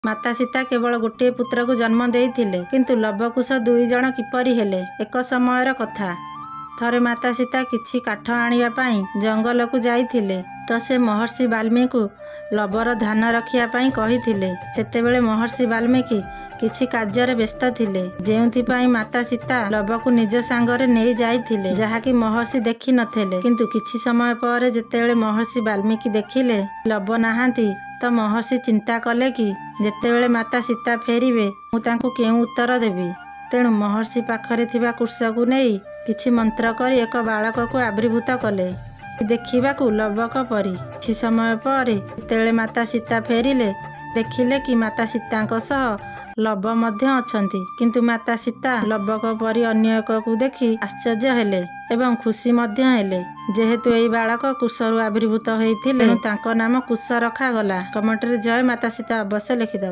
माता सीता केवल गोटे पुत्र को जन्म देइथिले, किंतु लवकुश 2 जण किपरि हेले? एक समयर कथा। थरे माता सीता किछि काठ आनिबा पई जंगल को जाइथिले, तो से महर्षि वाल्मीकि लबर ध्यान रखिया पई कहिथिले। सेतेबेले महर्षि वाल्मीकि किछि कार्य व्यस्त थिले, जेउथिपाई माता सीता लव को निज सांगरे नहीं जाइथिले, जहाँकि महर्षि देखि नथिले। किंतु किछि समय पर जेतेबेले महर्षि वाल्मीकि देखिले लव नाहांती, तो महर्षि चिंता कले कि जेतेबेले माता सीता फेरिबे मु तांकु केउ उत्तर देबी। तेणु महर्षि पाखरे थिबा कुश को नहीं किछि मंत्र करी एक बालक को आविर्भूत कले, देखिबाकू लवक परी। किछि समय पर जेतेबेले माता सीता फेरिले देखिले कि माता सीतांक सह लव मध्य अछंती, किंतु माता सीता लवक परी अन्य एक को देखि आश्चर्य हेले एवं खुशी मध्य हेले। जेहेतु एई बालक कुशरू आविर्भूत होइथिले, तांको नाम कुश रखा गला। कमेंट रे जय माता सीता अवश्य लिखिदब।